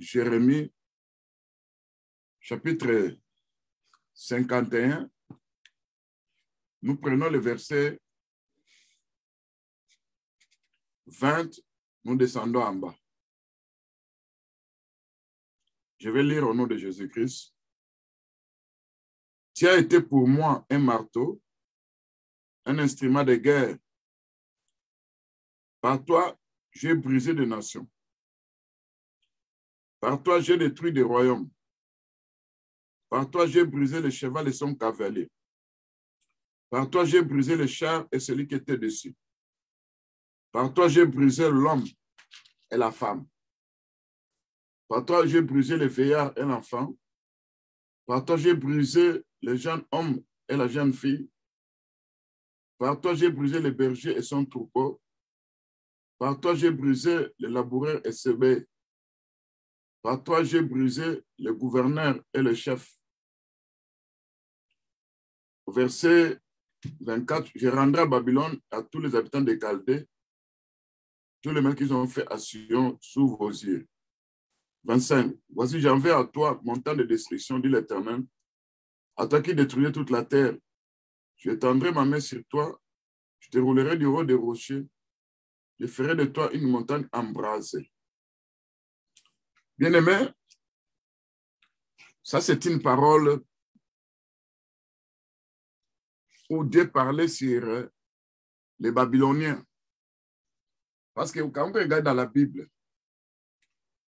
Jérémie, chapitre 51. Nous prenons le verset 20, nous descendons en bas. Je vais lire au nom de Jésus-Christ. Tu as été pour moi un marteau, un instrument de guerre. Par toi, j'ai brisé des nations. Par toi, j'ai détruit des royaumes. Par toi, j'ai brisé le cheval et son cavalier. Par toi, j'ai brisé le char et celui qui était dessus. Par toi, j'ai brisé l'homme et la femme. Par toi, j'ai brisé le vieillard et l'enfant. Par toi, j'ai brisé le jeune homme et la jeune fille. Par toi, j'ai brisé le berger et son troupeau. Par toi, j'ai brisé le laboureur et ses bêtes. Par toi, j'ai brisé le gouverneur et le chef. Verset 24, je rendrai à Babylone à tous les habitants des Chaldées, tous les mal qu'ils ont fait à Sion sous vos yeux. 25, voici, j'enverrai à toi mon temps de destruction, dit l'Éternel, à toi qui détruisais toute la terre. Je étendrai ma main sur toi, je te roulerai du haut des rochers, je ferai de toi une montagne embrasée. Bien-aimé, ça c'est une parole où Dieu parlait sur les Babyloniens. Parce que quand on regarde dans la Bible,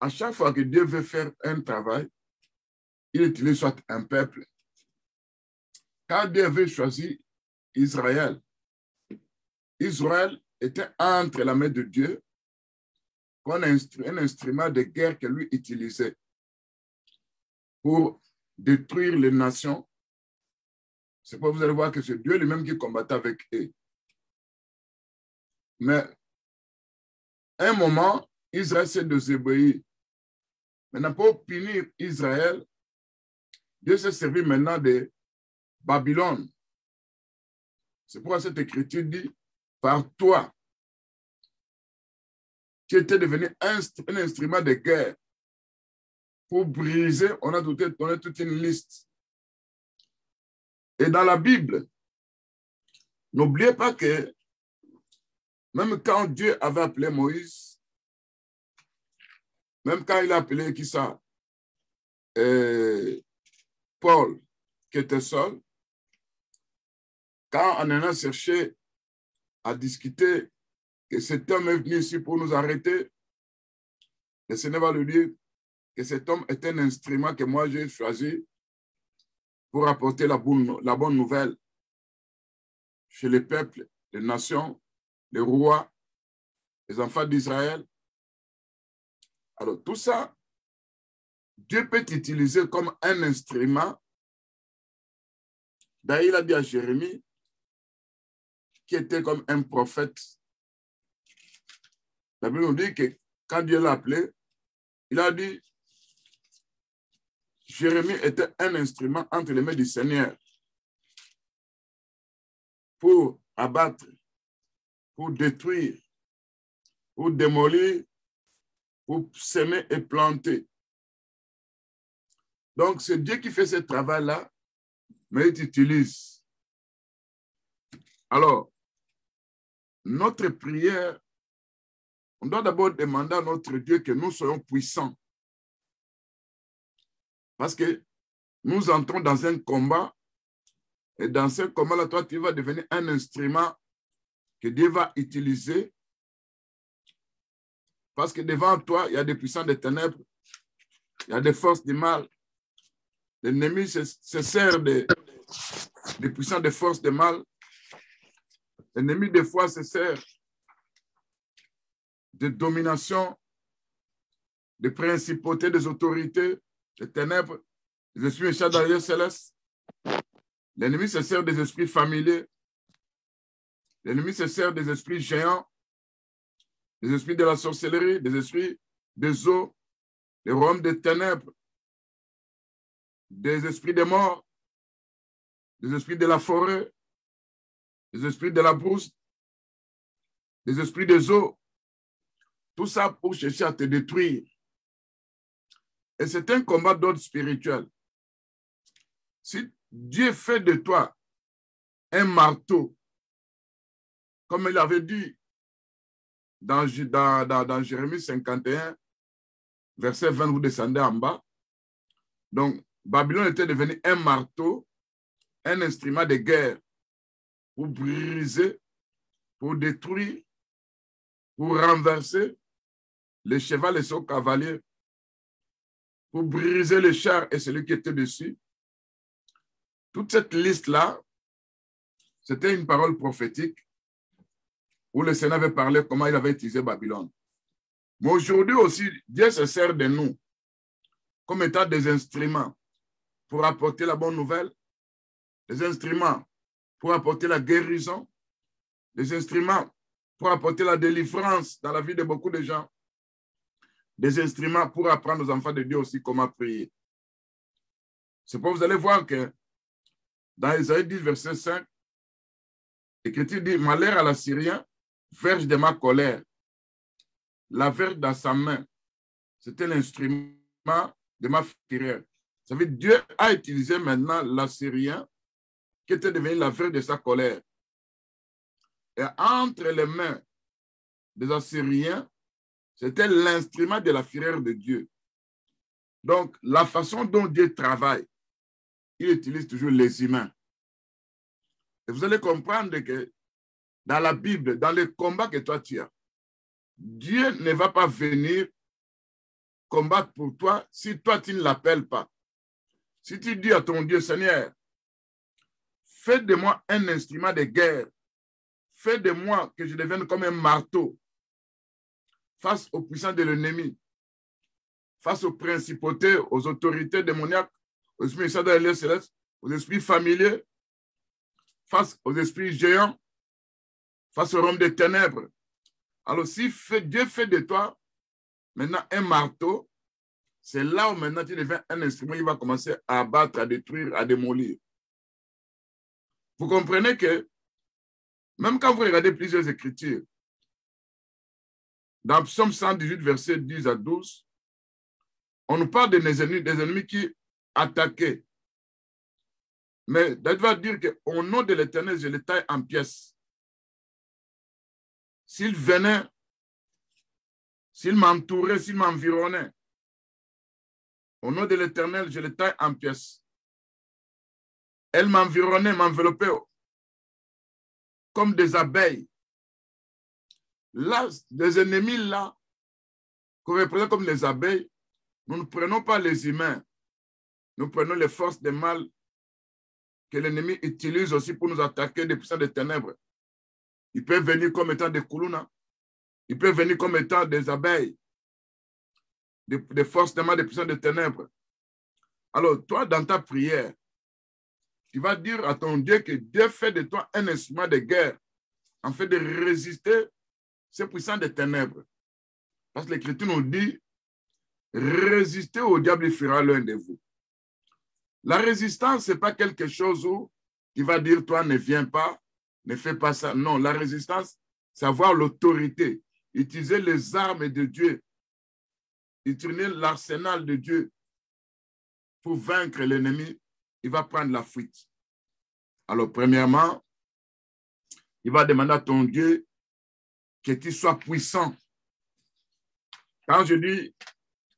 à chaque fois que Dieu veut faire un travail, il utilise soit un peuple. Quand Dieu veut choisir Israël, Israël était entre la main de Dieu comme un instrument de guerre que lui utilisait pour détruire les nations. C'est pourquoi vous allez voir que c'est Dieu lui-même qui combattait avec eux. Mais à un moment, Israël s'est désobéi. Maintenant, pour punir Israël, Dieu s'est servi maintenant de Babylone. C'est pourquoi cette écriture dit, par toi, tu étais devenu un instrument de guerre. Pour briser, on a donné toute une liste. Et dans la Bible, n'oubliez pas que même quand Dieu avait appelé Moïse, même quand il a appelé qui ça, Paul, qui était seul, quand on en a cherché à discuter que cet homme est venu ici pour nous arrêter, le Seigneur va lui dire que cet homme est un instrument que moi j'ai choisi pour apporter la bonne nouvelle chez les peuples, les nations, les rois, les enfants d'Israël. Alors tout ça, Dieu peut utiliser comme un instrument. D'ailleurs, il a dit à Jérémie, qui était comme un prophète. La Bible nous dit que quand Dieu l'a appelé, il a dit, Jérémie était un instrument entre les mains du Seigneur pour abattre, pour détruire, pour démolir, pour semer et planter. Donc, c'est Dieu qui fait ce travail-là, mais il utilise. Alors, notre prière, on doit d'abord demander à notre Dieu que nous soyons puissants. Parce que nous entrons dans un combat, et dans ce combat-là, toi, tu vas devenir un instrument que Dieu va utiliser. Parce que devant toi, il y a des puissants des ténèbres, il y a des forces du mal. L'ennemi se sert des puissants des forces du mal. L'ennemi, des fois, se sert de domination, de principautés, des autorités, des ténèbres, des esprits méchants dans les lieux célestes. L'ennemi se sert des esprits familiers. L'ennemi se sert des esprits géants, des esprits de la sorcellerie, des esprits des eaux, des royaumes des ténèbres, des esprits des morts, des esprits de la forêt, des esprits de la brousse, des esprits des eaux. Tout ça pour chercher à te détruire. Et c'est un combat d'ordre spirituel. Si Dieu fait de toi un marteau, comme il avait dit dans Jérémie 51, verset 20, vous descendez en bas. Donc, Babylone était devenu un marteau, un instrument de guerre pour briser, pour détruire, pour renverser les chevaux et son cavalier, pour briser les chars et celui qui était dessus. Toute cette liste-là, c'était une parole prophétique où le Seigneur avait parlé comment il avait utilisé Babylone. Mais aujourd'hui aussi, Dieu se sert de nous comme étant des instruments pour apporter la bonne nouvelle, des instruments pour apporter la guérison, des instruments pour apporter la délivrance dans la vie de beaucoup de gens, des instruments pour apprendre aux enfants de Dieu aussi comment prier. C'est pourquoi vous allez voir que dans Isaïe 10, verset 5, l'Écriture dit « Malheur à l'Assyrien, verge de ma colère. » La verge dans sa main, c'était l'instrument de ma fureur. Ça veut dire Dieu a utilisé maintenant l'Assyrien qui était devenu la verge de sa colère. Et entre les mains des Assyriens, c'était l'instrument de la fureur de Dieu. Donc, la façon dont Dieu travaille, il utilise toujours les humains. Et vous allez comprendre que dans la Bible, dans les combats que toi tu as, Dieu ne va pas venir combattre pour toi si toi tu ne l'appelles pas. Si tu dis à ton Dieu, Seigneur, fais de moi un instrument de guerre, fais de moi que je devienne comme un marteau face aux puissants de l'ennemi, face aux principautés, aux autorités démoniaques, aux esprits de la lumière céleste, aux esprits familiers, face aux esprits géants, face au royaume des ténèbres. Alors, si Dieu fait de toi maintenant un marteau, c'est là où maintenant tu deviens un instrument, il va commencer à abattre, à détruire, à démolir. Vous comprenez que même quand vous regardez plusieurs écritures, dans Psaume 118, versets 10 à 12, on nous parle des ennemis qui attaquaient. Mais David va dire qu'au nom de l'Éternel, je les taille en pièces. S'ils venaient, s'ils m'entouraient, s'ils m'environnaient, au nom de l'Éternel, je les taille en pièces. Elles m'environnaient, m'enveloppaient comme des abeilles. Là, les ennemis là, qu'on représente comme les abeilles, nous ne prenons pas les humains, nous prenons les forces de mal que l'ennemi utilise aussi pour nous attaquer des puissants des ténèbres. Il peut venir comme étant des koulouna, il peut venir comme étant des abeilles, des forces de mal des puissants des ténèbres. Alors, toi, dans ta prière, tu vas dire à ton Dieu que Dieu fait de toi un instrument de guerre en fait de résister ces puissants des ténèbres. Parce que l'Écriture nous dit, résistez au diable, il fera l'un de vous. La résistance, ce n'est pas quelque chose où il va dire, toi, ne viens pas, ne fais pas ça. Non, la résistance, c'est avoir l'autorité, utiliser les armes de Dieu, utiliser l'arsenal de Dieu pour vaincre l'ennemi. Il va prendre la fuite. Alors, premièrement, il va demander à ton Dieu que tu sois puissant. Quand je dis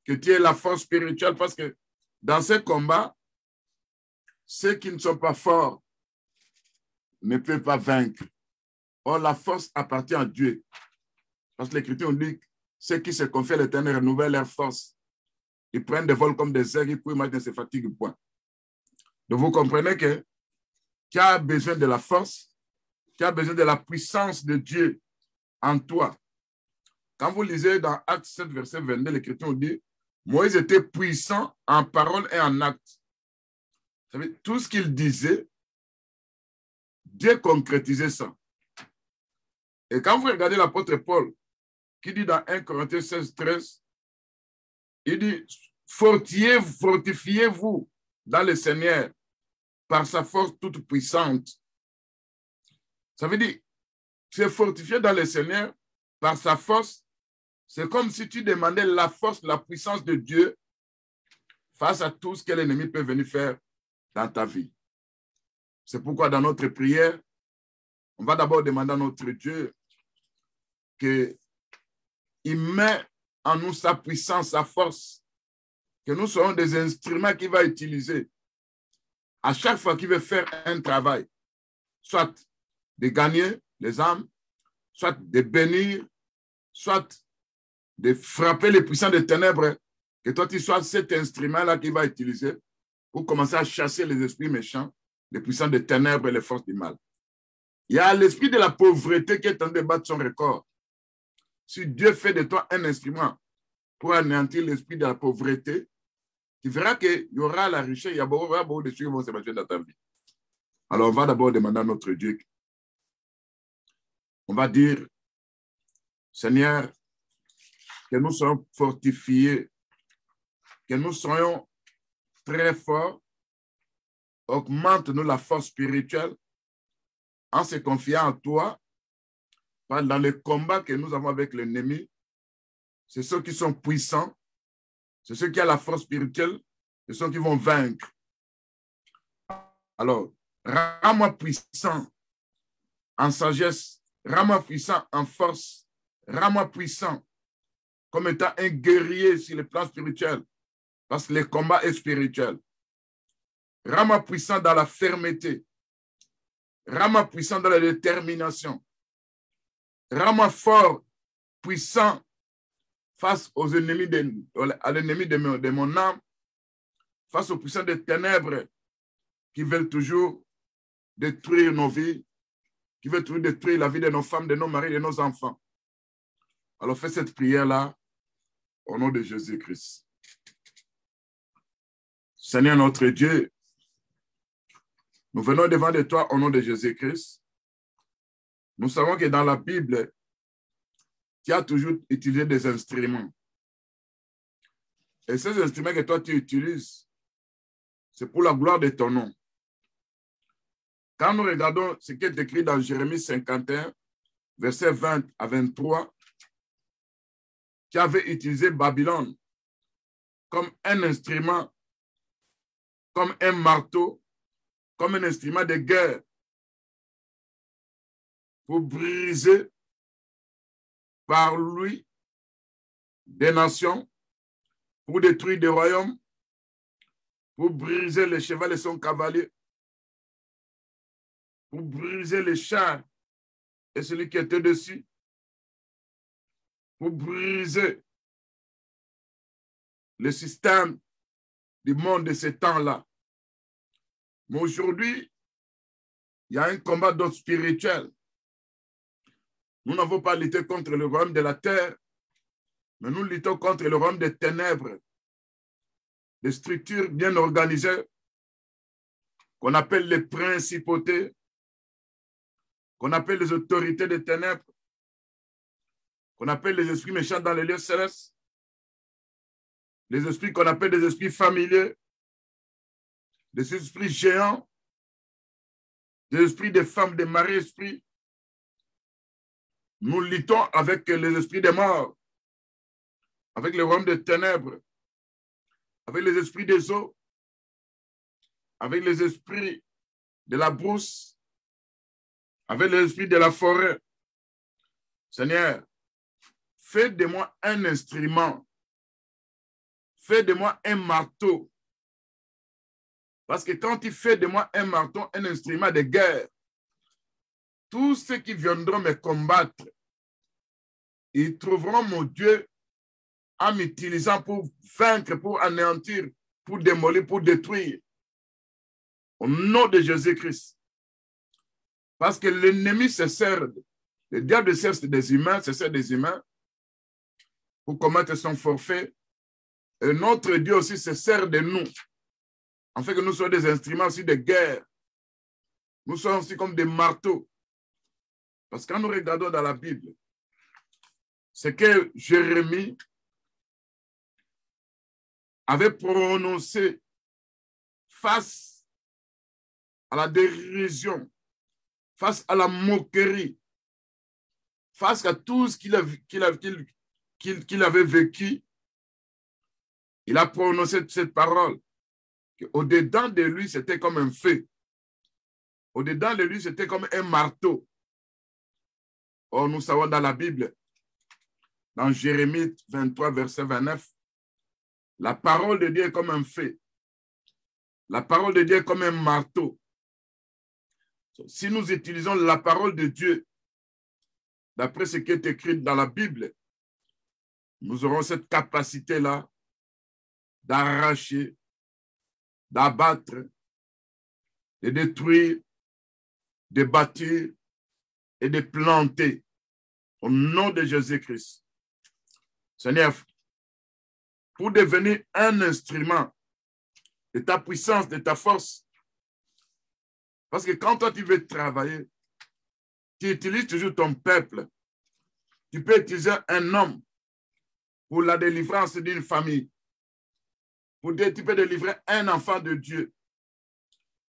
que tu aies la force spirituelle, parce que dans ce combat, ceux qui ne sont pas forts ne peuvent pas vaincre. Or, la force appartient à Dieu. Parce que l'Écriture dit que ceux qui se confient à l'Éternel renouvellent leur force. Ils prennent des vols comme des aigles, puis ils ne se fatiguent point. Donc, vous comprenez que tu as besoin de la force, tu as besoin de la puissance de Dieu en toi. Quand vous lisez dans Actes 7, verset 22, l'Écriture dit « Moïse était puissant en parole et en acte. » Vous savez, tout ce qu'il disait, Dieu concrétisait ça. Et quand vous regardez l'apôtre Paul, qui dit dans 1 Corinthiens 16, 13, il dit « Fortifiez-vous dans le Seigneur par sa force toute puissante. » Ça veut dire, se fortifier dans le Seigneur par sa force, c'est comme si tu demandais la force, la puissance de Dieu face à tout ce que l'ennemi peut venir faire dans ta vie. C'est pourquoi dans notre prière, on va d'abord demander à notre Dieu qu'il met en nous sa puissance, sa force, que nous soyons des instruments qu'il va utiliser à chaque fois qu'il veut faire un travail, soit de gagner les âmes, soit de bénir, soit de frapper les puissants des ténèbres, que toi tu sois cet instrument-là qu'il va utiliser pour commencer à chasser les esprits méchants, les puissants des ténèbres et les forces du mal. Il y a l'esprit de la pauvreté qui est en train de battre son record. Si Dieu fait de toi un instrument pour anéantir l'esprit de la pauvreté, tu verras qu'il y aura la richesse, il y a beaucoup de choses qui vont se passer dans ta vie. Alors, on va d'abord demander à notre Dieu. On va dire, Seigneur, que nous soyons fortifiés, que nous soyons très forts, augmente-nous la force spirituelle en se confiant en toi, dans les combats que nous avons avec l'ennemi. C'est ceux qui sont puissants, c'est ceux qui ont la force spirituelle, c'est ceux qui vont vaincre. Alors, rends-moi puissant en sagesse, rends-moi puissant en force, rends-moi puissant comme étant un guerrier sur le plan spirituel, parce que le combat est spirituel. Rends-moi puissant dans la fermeté, rends-moi puissant dans la détermination, rends-moi fort, puissant face aux ennemis à l'ennemi de mon âme, face aux puissants des ténèbres qui veulent toujours détruire nos vies, qui veulent toujours détruire la vie de nos femmes, de nos maris, de nos enfants. Alors fais cette prière-là au nom de Jésus-Christ. Seigneur notre Dieu, nous venons devant de toi au nom de Jésus-Christ. Nous savons que dans la Bible, tu as toujours utilisé des instruments. Et ces instruments que toi tu utilises, c'est pour la gloire de ton nom. Quand nous regardons ce qui est écrit dans Jérémie 51, versets 20 à 23, tu avais utilisé Babylone comme un instrument, comme un marteau, comme un instrument de guerre pour briser par lui des nations, pour détruire des royaumes, pour briser le cheval et son cavalier, pour briser les chars et celui qui était dessus, pour briser le système du monde de ce temps-là. Mais aujourd'hui, il y a un combat d'ordre spirituel. Nous n'avons pas lutté contre le royaume de la terre, mais nous luttons contre le royaume des ténèbres, des structures bien organisées qu'on appelle les principautés, qu'on appelle les autorités des ténèbres, qu'on appelle les esprits méchants dans les lieux célestes, les esprits qu'on appelle des esprits familiers, des esprits géants, des esprits des femmes, des maris-esprits. Nous luttons avec les esprits des morts, avec le royaume des ténèbres, avec les esprits des eaux, avec les esprits de la brousse, avec les esprits de la forêt. Seigneur, fais de moi un instrument, fais de moi un marteau. Parce que quand tu fais de moi un marteau, un instrument de guerre, tous ceux qui viendront me combattre, ils trouveront mon Dieu en m'utilisant pour vaincre, pour anéantir, pour démolir, pour détruire. Au nom de Jésus-Christ. Parce que l'ennemi se sert, le diable se sert des humains, se sert des humains pour commettre son forfait. Et notre Dieu aussi se sert de nous, en fait que nous soyons des instruments aussi de guerre. Nous sommes aussi comme des marteaux. Parce que quand nous regardons dans la Bible, c'est que Jérémie avait prononcé face à la dérision, face à la moquerie, face à tout ce qu'il avait vécu. Il a prononcé cette parole. Au-dedans de lui, c'était comme un feu. Au-dedans de lui, c'était comme un marteau. Or, nous savons dans la Bible, dans Jérémie 23, verset 29, la parole de Dieu est comme un feu. La parole de Dieu est comme un marteau. Si nous utilisons la parole de Dieu, d'après ce qui est écrit dans la Bible, nous aurons cette capacité-là d'arracher, d'abattre, de détruire, de bâtir et de planter au nom de Jésus-Christ. Seigneur, pour devenir un instrument de ta puissance, de ta force, parce que quand toi tu veux travailler, tu utilises toujours ton peuple. Tu peux utiliser un homme pour la délivrance d'une famille. Tu peux délivrer un enfant de Dieu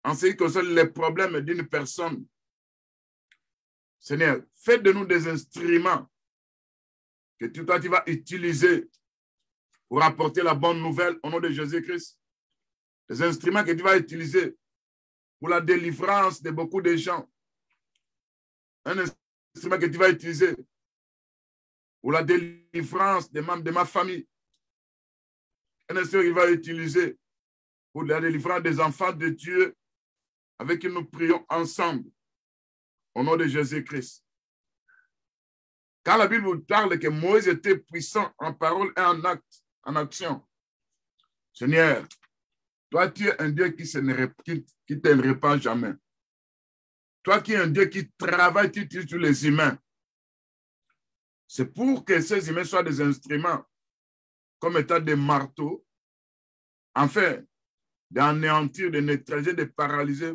en ce qui concerne les problèmes d'une personne. Seigneur, fais de nous des instruments que toi tu vas utiliser pour apporter la bonne nouvelle au nom de Jésus-Christ. Des instruments que tu vas utiliser pour la délivrance de beaucoup de gens. Un instrument que tu vas utiliser pour la délivrance des membres de ma famille. Un instrument qu'il va utiliser pour la délivrance des enfants de Dieu avec qui nous prions ensemble au nom de Jésus-Christ. Quand la Bible parle que Moïse était puissant en parole et en acte, en action, Seigneur, toi tu es un Dieu qui ne répand jamais. Toi qui es un Dieu qui travaille, tu utilises tous les humains. C'est pour que ces humains soient des instruments comme étant des marteaux, afin d'anéantir, de neutraliser, de paralyser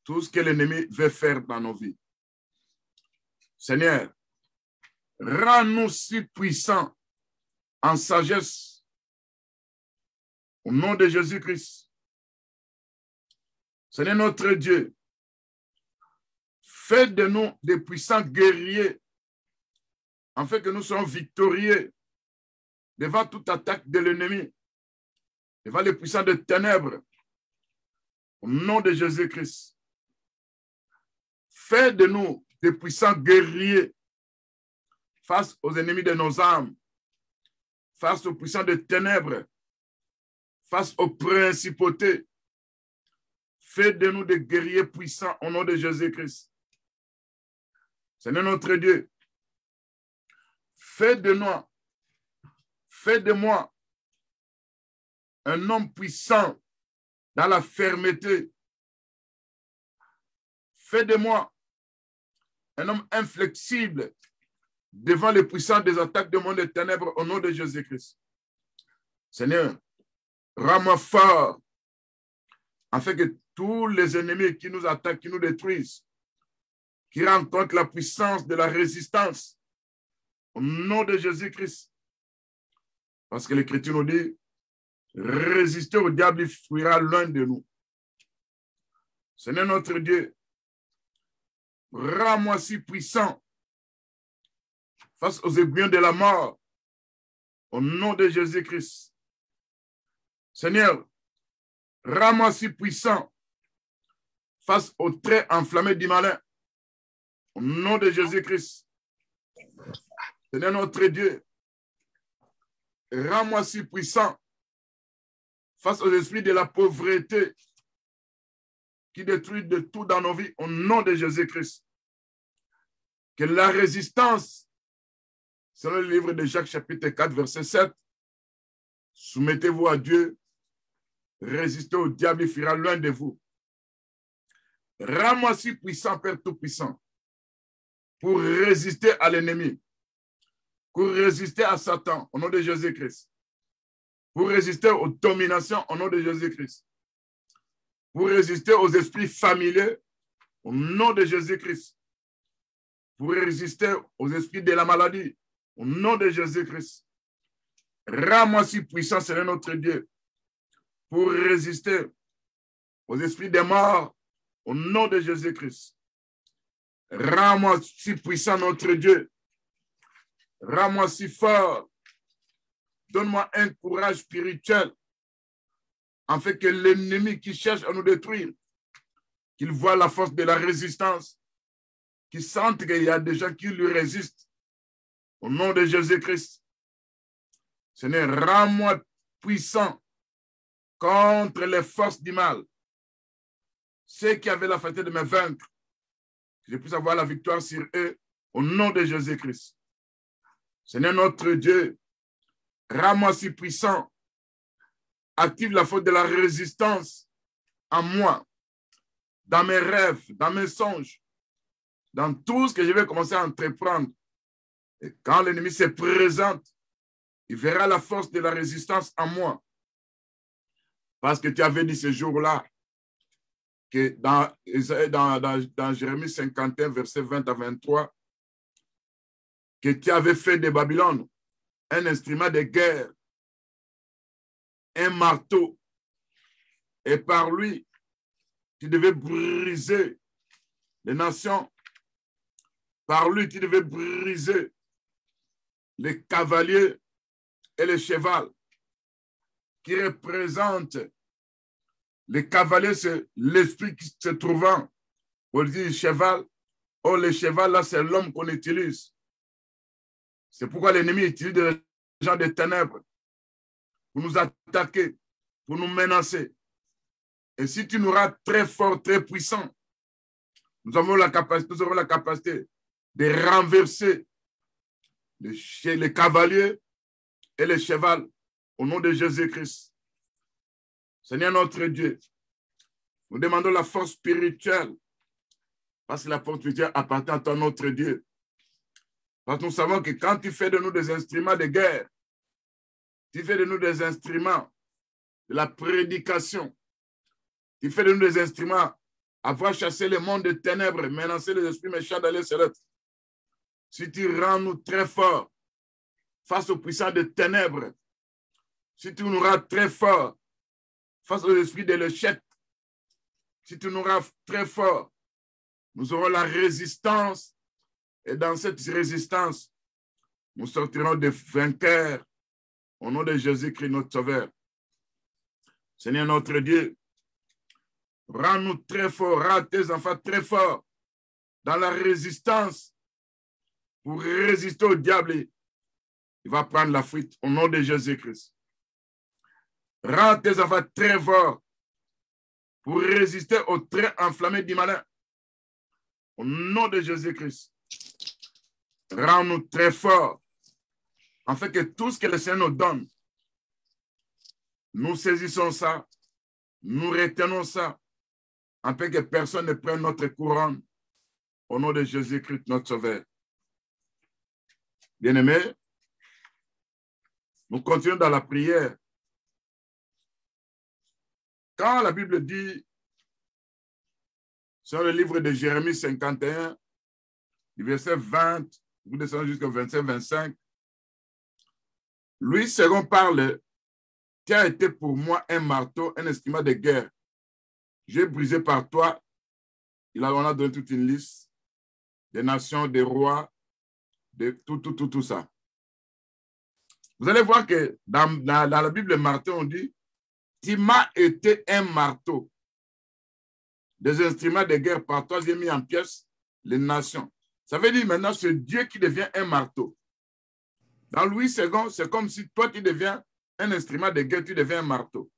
tout ce que l'ennemi veut faire dans nos vies. Seigneur, rends-nous si puissants en sagesse au nom de Jésus-Christ. Seigneur notre Dieu, fais de nous des puissants guerriers afin que nous soyons victorieux devant toute attaque de l'ennemi, devant les puissants de ténèbres, au nom de Jésus-Christ. Fais de nous des puissants guerriers face aux ennemis de nos âmes, face aux puissants de ténèbres, face aux principautés. Fais de nous des guerriers puissants au nom de Jésus-Christ. Seigneur notre Dieu, fais de moi un homme puissant dans la fermeté. Fais de moi un homme inflexible devant les puissants des attaques du monde des ténèbres au nom de Jésus-Christ. Seigneur, rends-moi fort afin que tous les ennemis qui nous attaquent, qui nous détruisent, qui rencontrent la puissance de la résistance au nom de Jésus-Christ. Parce que l'Écriture nous dit, résister au diable, il fuira loin de nous. Seigneur notre Dieu, rends-moi si puissant face aux aiguillons de la mort au nom de Jésus-Christ. Seigneur, rends-moi si puissant face aux traits enflammés du malin au nom de Jésus-Christ. Seigneur notre Dieu, rends-moi si puissant face aux esprits de la pauvreté qui détruit de tout dans nos vies au nom de Jésus-Christ. Que la résistance, selon le livre de Jacques chapitre 4 verset 7, soumettez-vous à Dieu, résistez au diable, il fuira loin de vous. Rends-moi si puissant, Père Tout-Puissant, pour résister à l'ennemi, pour résister à Satan au nom de Jésus-Christ, pour résister aux dominations au nom de Jésus-Christ, pour résister aux esprits familiers au nom de Jésus-Christ, pour résister aux esprits de la maladie au nom de Jésus-Christ. Rends-moi si puissant, Seigneur notre Dieu, pour résister aux esprits des morts au nom de Jésus-Christ. Rends-moi si puissant, notre Dieu. Rends-moi si fort donne-moi un courage spirituel, afin que l'ennemi qui cherche à nous détruire, qu'il voit la force de la résistance, qu'il sente qu'il y a des gens qui lui résistent. Au nom de Jésus-Christ, Seigneur, rends-moi puissant contre les forces du mal. Ceux qui avaient la faculté de me vaincre, que je puisse avoir la victoire sur eux, au nom de Jésus-Christ. Seigneur notre Dieu, rends-moi si puissant, active la force de la résistance en moi, dans mes rêves, dans mes songes, dans tout ce que je vais commencer à entreprendre. Et quand l'ennemi se présente, il verra la force de la résistance en moi. Parce que tu avais dit ce jour-là, que dans Jérémie 51, verset 20 à 23, que tu avais fait de Babylone un instrument de guerre, un marteau, et par lui, tu devais briser les nations. Par lui, tu devais briser les cavaliers et les chevals qui représentent les cavaliers, c'est l'esprit qui se trouvant. On dit cheval. Oh, le cheval, là, c'est l'homme qu'on utilise. C'est pourquoi l'ennemi utilise des gens des ténèbres pour nous attaquer, pour nous menacer. Et si tu nous rends très fort, très puissant, nous aurons la capacité de renverser les cavaliers et les chevals au nom de Jésus-Christ. Seigneur notre Dieu, nous demandons la force spirituelle parce que la force spirituelle appartient à ton notre Dieu. Parce que nous savons que quand tu fais de nous des instruments de guerre, tu fais de nous des instruments de la prédication, tu fais de nous des instruments à voir chasser le monde des ténèbres, menacer les esprits méchants dans les célestes. Si tu rends nous très forts face aux puissants des ténèbres, si tu nous rends très forts face aux esprits de l'échec, si tu nous rends très forts, nous aurons la résistance. Et dans cette résistance, nous sortirons des vainqueurs au nom de Jésus-Christ, notre Sauveur. Seigneur notre Dieu, rends-nous très forts, rends tes enfants très forts dans la résistance pour résister au diable. Il va prendre la fuite au nom de Jésus-Christ. Rends tes enfants très forts pour résister au trait enflammé du malin. Au nom de Jésus-Christ. Rends-nous très forts, afin que tout ce que le Seigneur nous donne, nous saisissons ça, nous retenons ça, afin que personne ne prenne notre couronne, au nom de Jésus-Christ, notre Sauveur. Bien-aimés, nous continuons dans la prière. Quand la Bible dit, sur le livre de Jérémie 51, du verset 20, vous descendez jusqu'au 25, Louis II parle, tu as été pour moi un marteau, un instrument de guerre. J'ai brisé par toi, on a donné toute une liste des nations, des rois, de tout ça. Vous allez voir que dans la Bible marteau, on dit, tu m'as été un marteau. Des instruments de guerre par toi, j'ai mis en pièces les nations. Ça veut dire maintenant, c'est Dieu qui devient un marteau. Dans Louis II, c'est comme si toi, tu deviens un instrument de guerre, tu deviens un marteau.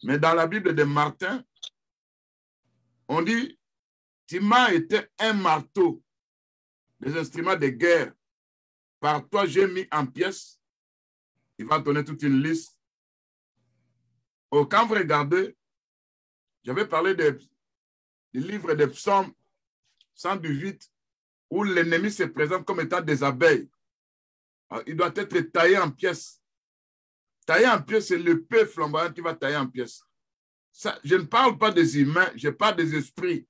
Mais dans la Bible de Martin, on dit, tu m'as été un marteau. Des instruments de guerre. Par toi, j'ai mis en pièces. Il va donner toute une liste. Oh, quand vous regardez, j'avais parlé du livre des psaumes 118, où l'ennemi se présente comme étant des abeilles. Alors, il doit être taillé en pièces. Taillé en pièces, c'est l'épée flamboyante qui va tailler en pièces. Ça, je ne parle pas des humains, je parle des esprits.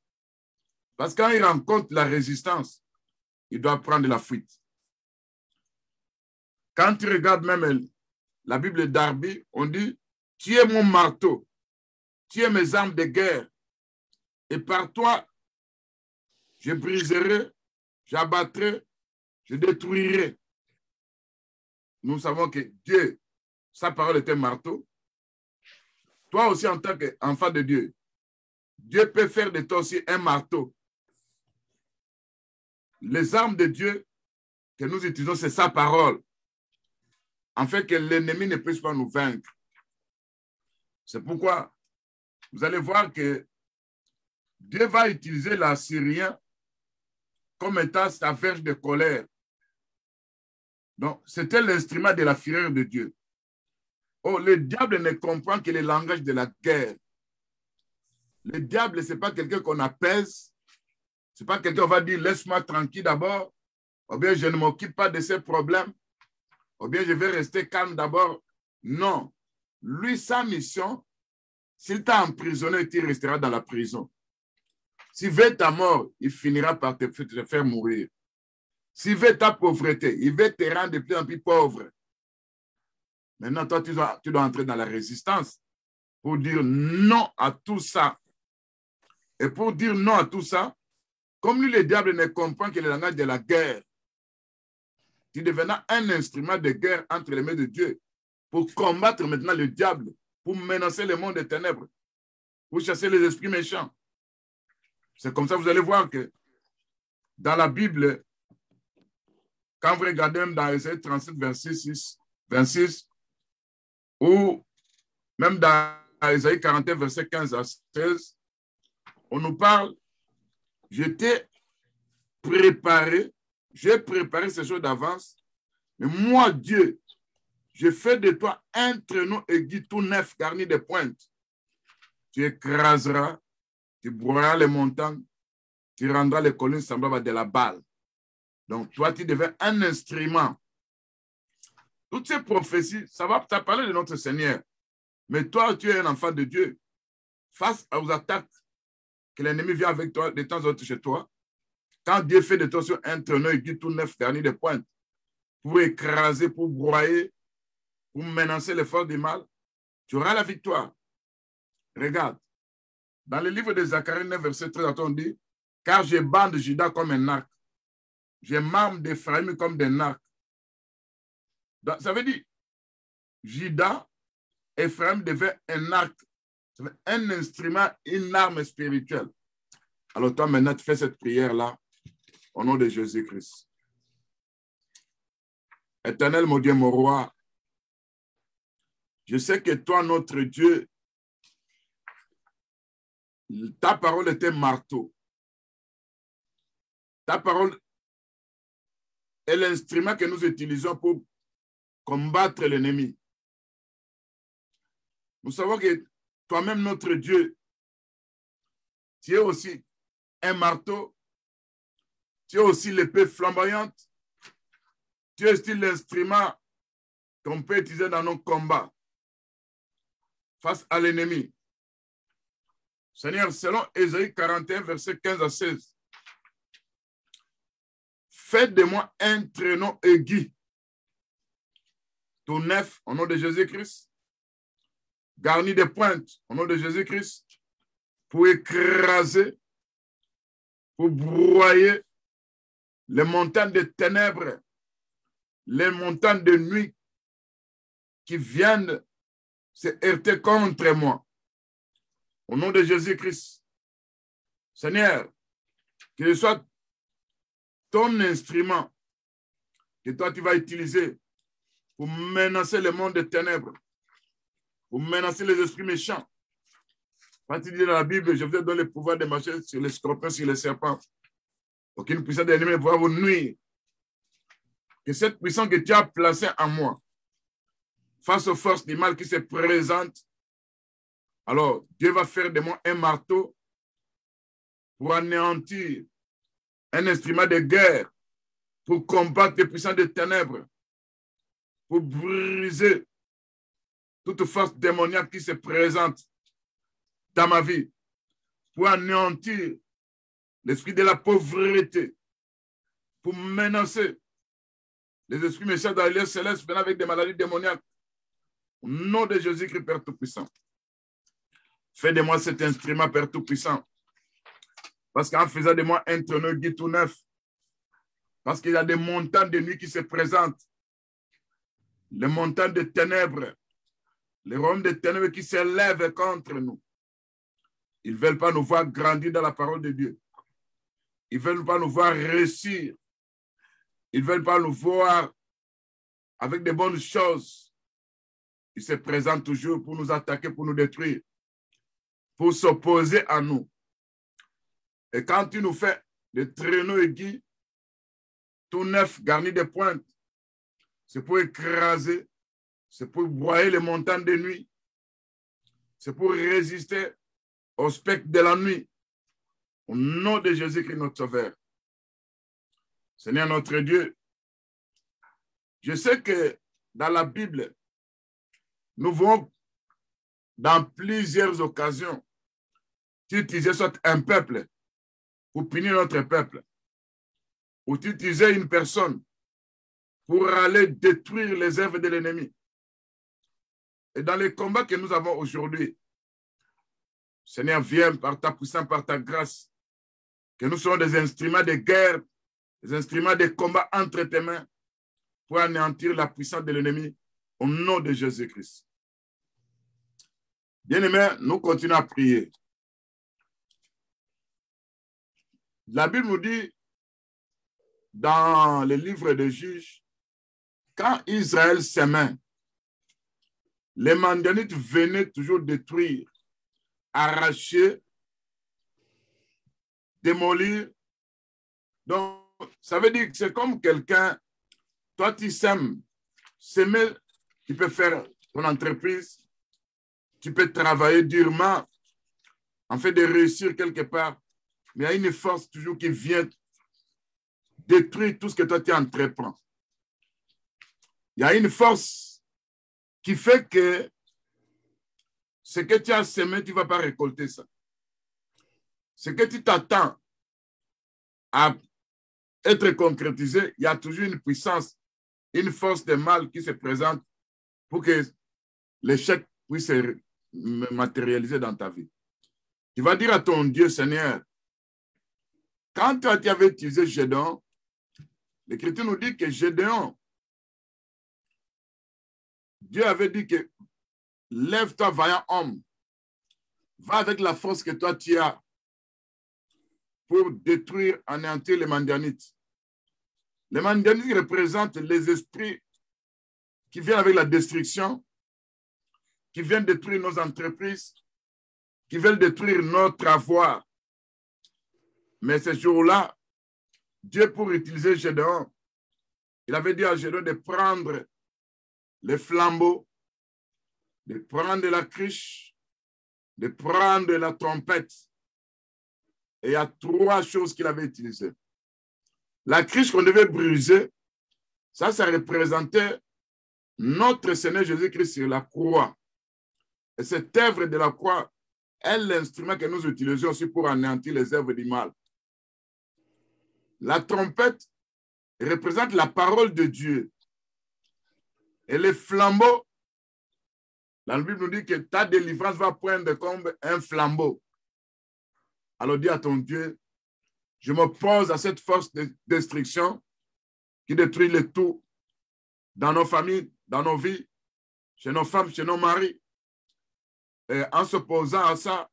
Parce que quand il rencontre la résistance, il doit prendre la fuite. Quand tu regardes même la Bible d'Arby, on dit, tu es mon marteau, tu es mes armes de guerre, et par toi, je briserai, j'abattrai, je détruirai. nous savons que Dieu, sa parole est un marteau. Toi aussi, en tant qu'enfant de Dieu, Dieu peut faire de toi aussi un marteau. Les armes de Dieu que nous utilisons, c'est sa parole, afin que l'ennemi ne puisse pas nous vaincre. C'est pourquoi vous allez voir que Dieu va utiliser l'Assyrien comme étant sa verge de colère. Donc, c'était l'instrument de la fureur de Dieu. Oh, le diable ne comprend que le langage de la guerre. Le diable, ce n'est pas quelqu'un qu'on apaise. Ce n'est pas quelqu'un qui va dire, laisse-moi tranquille d'abord. Ou bien, je ne m'occupe pas de ces problèmes. Ou bien, je vais rester calme d'abord. Non. Lui, sa mission, s'il t'a emprisonné, tu resteras dans la prison. S'il veut ta mort, il finira par te faire mourir. S'il veut ta pauvreté, il veut te rendre de plus en plus pauvre. Maintenant, toi, tu dois entrer dans la résistance pour dire non à tout ça. Et pour dire non à tout ça, comme lui, le diable ne comprend que le langage de la guerre, tu deviendras un instrument de guerre entre les mains de Dieu pour combattre maintenant le diable, pour menacer le monde des ténèbres, pour chasser les esprits méchants. C'est comme ça que vous allez voir que dans la Bible, quand vous regardez même dans Ésaïe 37, 26, ou même dans Ésaïe 41, verset 15 à 16, on nous parle, j'ai préparé ces choses d'avance, mais moi, Dieu, je fais de toi un traîneau aigu tout neuf, garni de pointes. Tu écraseras, tu broyeras les montagnes, tu rendras les collines semblables à de la balle. Donc, toi, tu deviens un instrument. Toutes ces prophéties, ça parler de notre Seigneur. Mais toi, tu es un enfant de Dieu. Face aux attaques que l'ennemi vient avec toi de temps en temps chez toi, quand Dieu fait de toi sur un traîneau aigu tout neuf, garni de pointes, pour écraser, pour broyer, pour menacer les forces du mal, tu auras la victoire. Regarde, dans le livre de Zacharie 9, verset 13, on dit, car je bande Juda comme un arc, je m'arme d'Ephraïm comme des arcs. Ça veut dire, Juda, Ephraim devait un arc, un instrument, une arme spirituelle. Alors toi, maintenant, tu fais cette prière-là au nom de Jésus-Christ. Éternel, mon Dieu, mon roi, je sais que toi, notre Dieu, ta parole est un marteau. Ta parole est l'instrument que nous utilisons pour combattre l'ennemi. Nous savons que toi-même, notre Dieu, tu es aussi un marteau, tu es aussi l'épée flamboyante, tu es aussi l'instrument qu'on peut utiliser dans nos combats face à l'ennemi. Seigneur, selon Ésaïe 41, verset 15 à 16, faites de moi un traîneau aigu, tout neuf, au nom de Jésus-Christ, garni de pointes, au nom de Jésus-Christ, pour écraser, pour broyer les montagnes de ténèbres, les montagnes de nuit qui viennent se heurter contre moi. Au nom de Jésus-Christ, Seigneur, que ce soit ton instrument que toi tu vas utiliser pour menacer le monde des ténèbres, pour menacer les esprits méchants. Quand il dit dans la Bible, je vous ai donné le pouvoir de marcher sur les scorpions, sur les serpents. Aucune puissance de l'ennemi ne pourra vous nuire. Que cette puissance que tu as placée en moi, face aux forces du mal qui se présentent, alors Dieu va faire de moi un marteau pour anéantir, un instrument de guerre, pour combattre les puissances des ténèbres, pour briser toute force démoniaque qui se présente dans ma vie, pour anéantir l'esprit de la pauvreté, pour menacer les esprits méchants dans les lieux célestes venant avec des maladies démoniaques. Au nom de Jésus-Christ, Père Tout-Puissant, fais de moi cet instrument, Père Tout-Puissant, parce qu'en faisant de moi un traîneau aigu tout neuf, parce qu'il y a des montagnes de nuit qui se présentent, les montagnes de ténèbres, les royaumes de ténèbres qui s'élèvent contre nous. Ils ne veulent pas nous voir grandir dans la parole de Dieu. Ils ne veulent pas nous voir réussir. Ils ne veulent pas nous voir avec de bonnes choses. Ils se présentent toujours pour nous attaquer, pour nous détruire, pour s'opposer à nous. Et quand tu nous fais des traîneaux aigus, tout neuf, garni de pointes, c'est pour écraser, c'est pour broyer les montagnes de nuit, c'est pour résister au spectre de la nuit. Au nom de Jésus-Christ, notre Sauveur. Seigneur notre Dieu, je sais que dans la Bible, nous voyons dans plusieurs occasions, tu utilisais soit un peuple pour punir notre peuple, ou tu utilisais une personne pour aller détruire les œuvres de l'ennemi. Et dans les combats que nous avons aujourd'hui, Seigneur, viens par ta puissance, par ta grâce, que nous soyons des instruments de guerre, des instruments de combat entre tes mains pour anéantir la puissance de l'ennemi au nom de Jésus-Christ. Bien-aimés, nous continuons à prier. La Bible nous dit dans le livre des Juges, quand Israël s'aimait, les Madianites venaient toujours détruire, arracher, démolir. Donc, ça veut dire que c'est comme quelqu'un, toi tu sèmes, s'aimer, tu peux faire ton entreprise, tu peux travailler durement, en fait de réussir quelque part, mais il y a une force toujours qui vient détruire tout ce que toi tu entreprends. Il y a une force qui fait que ce que tu as semé, tu ne vas pas récolter ça. Ce que tu t'attends à être concrétisé, il y a toujours une puissance, une force de mal qui se présente pour que l'échec puisse se matérialiser dans ta vie. Tu vas dire à ton Dieu, Seigneur, quand tu avais utilisé Gédéon, l'Écriture nous dit que Gédéon, Dieu avait dit que lève-toi, vaillant homme, va avec la force que toi tu as pour détruire, anéantir les Madianites. Les Madianites représentent les esprits qui viennent avec la destruction, qui viennent détruire nos entreprises, qui veulent détruire notre avoir. Mais ce jour-là, Dieu, pour utiliser Gédéon, il avait dit à Gédéon de prendre les flambeaux, de prendre la cruche, de prendre la trompette. Et il y a trois choses qu'il avait utilisées. La cruche qu'on devait briser, ça représentait notre Seigneur Jésus-Christ sur la croix. Et cette œuvre de la croix est l'instrument que nous utilisons aussi pour anéantir les œuvres du mal. La trompette représente la parole de Dieu. Et les flambeaux, la Bible nous dit que ta délivrance va poindre comme un flambeau. Alors dis à ton Dieu, je m'oppose à cette force de destruction qui détruit le tout dans nos familles, dans nos vies, chez nos femmes, chez nos maris. Et en s'opposant à ça,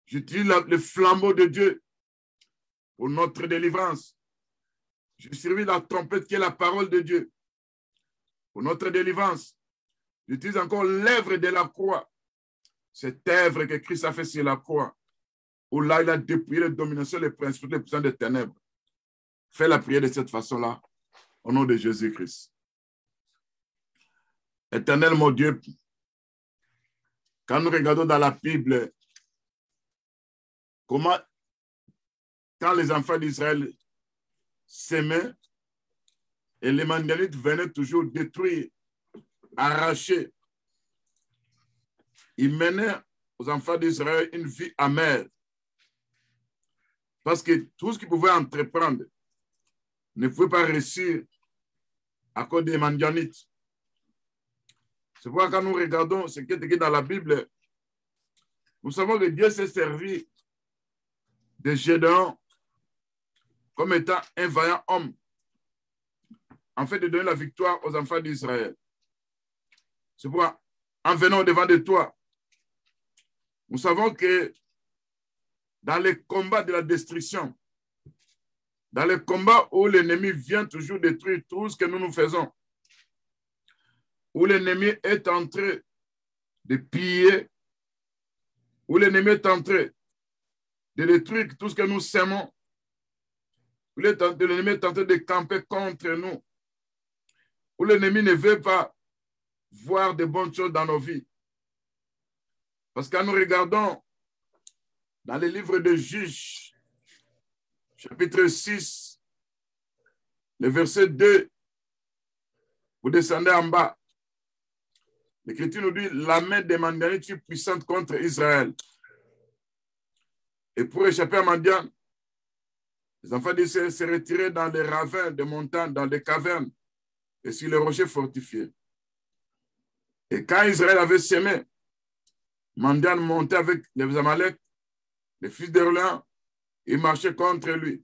j'utilise le flambeau de Dieu pour notre délivrance. Je servis la trompette qui est la parole de Dieu pour notre délivrance. J'utilise encore l'œuvre de la croix, cette œuvre que Christ a fait sur la croix, où là il a dépouillé les dominations, les principes, les puissants des ténèbres. Fais la prière de cette façon-là, au nom de Jésus-Christ. Éternel mon Dieu, quand nous regardons dans la Bible, comment, quand les enfants d'Israël s'aimaient, et les Madianites venaient toujours détruire, arracher, ils menaient aux enfants d'Israël une vie amère. Parce que tout ce qu'ils pouvaient entreprendre ne pouvait pas réussir à cause des Madianites. C'est pourquoi quand nous regardons ce qui est écrit dans la Bible, nous savons que Dieu s'est servi de Gédéon comme étant un vaillant homme, en fait de donner la victoire aux enfants d'Israël. C'est pourquoi, en venant au-devant de toi, nous savons que dans les combats de la destruction, dans les combats où l'ennemi vient toujours détruire tout ce que nous faisons, où l'ennemi est en train de piller, où l'ennemi est en train de détruire tout ce que nous sèmons, où l'ennemi est en train de camper contre nous, où l'ennemi ne veut pas voir de bonnes choses dans nos vies. Parce que quand nous regardons dans les livres de Juges, chapitre 6, le verset 2, vous descendez en bas. L'Écriture nous dit, la main de Madian est puissante contre Israël. Et pour échapper à Madian, les enfants d'Israël se retiraient dans les ravins des montagnes, dans des cavernes et sur les rochers fortifiés. Et quand Israël avait semé, Madian montait avec les Amalek, les fils d'Orléans, il marchait contre lui.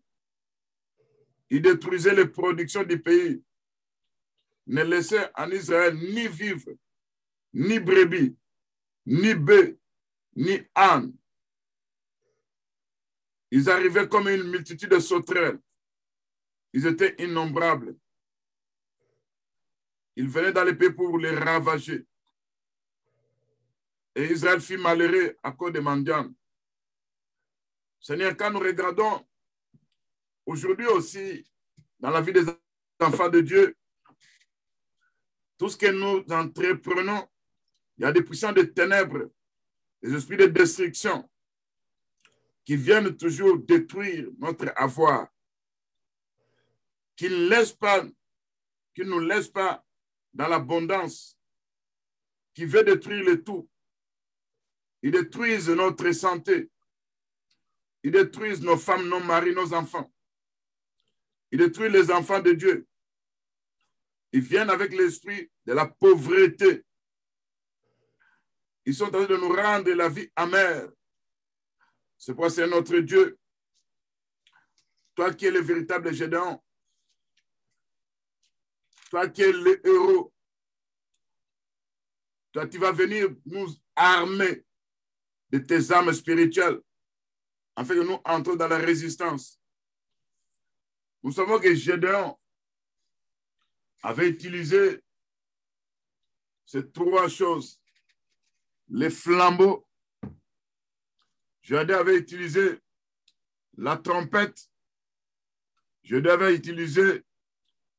Il détruisait les productions du pays, ne laissait en Israël ni vivre, ni brebis, ni bœufs, ni ânes. Ils arrivaient comme une multitude de sauterelles. Ils étaient innombrables. Ils venaient dans les pays pour les ravager. Et Israël fut malheureux à cause de Madian. Seigneur, quand nous regardons aujourd'hui aussi dans la vie des enfants de Dieu, tout ce que nous entreprenons, il y a des puissants de ténèbres, des esprits de destruction qui viennent toujours détruire notre avoir, qui ne nous laissent pas dans l'abondance, qui veut détruire le tout. Ils détruisent notre santé. Ils détruisent nos femmes, nos maris, nos enfants. Ils détruisent les enfants de Dieu. Ils viennent avec l'esprit de la pauvreté. Ils sont en train de nous rendre la vie amère. C'est pourquoi c'est notre Dieu. Toi qui es le véritable Gédéon. Toi qui es le héros. Toi, tu vas venir nous armer de tes armes spirituelles afin que nous entrons dans la résistance. Nous savons que Gédéon avait utilisé ces trois choses. Les flambeaux. Gédéon avait utilisé la trompette. Gédéon avait utilisé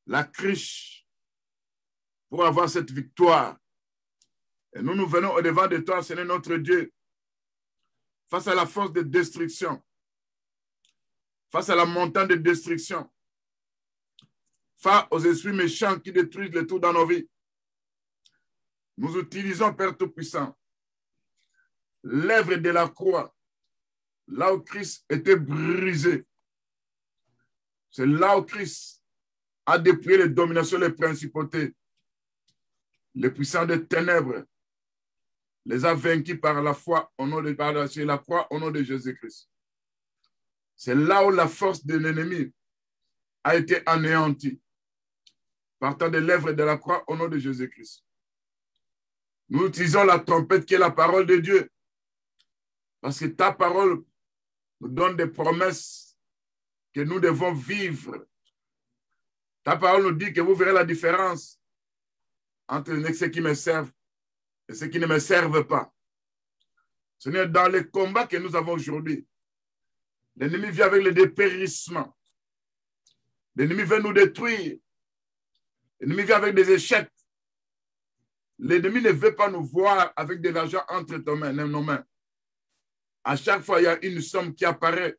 la cruche pour avoir cette victoire. Et nous venons au-devant de toi, Seigneur notre Dieu, face à la force de destruction, face à la montagne de destruction, face aux esprits méchants qui détruisent le tout dans nos vies. Nous utilisons, Père Tout-Puissant, l'œuvre de la croix, là où Christ était brisé. C'est là où Christ a dépouillé les dominations, les principautés, les puissants des ténèbres, les a vaincus par la foi au nom de sur la croix au nom de Jésus-Christ. C'est là où la force de l'ennemi a été anéantie, partant de l'œuvre de la croix au nom de Jésus-Christ. Nous utilisons la trompette qui est la parole de Dieu, parce que ta parole nous donne des promesses que nous devons vivre. Ta parole nous dit que vous verrez la différence entre ceux qui me servent et ceux qui ne me servent pas. Seigneur, dans les combats que nous avons aujourd'hui, l'ennemi vient avec le dépérissement. L'ennemi veut nous détruire. L'ennemi vient avec des échecs. L'ennemi ne veut pas nous voir avec de l'argent entre nos mains. À chaque fois, il y a une somme qui apparaît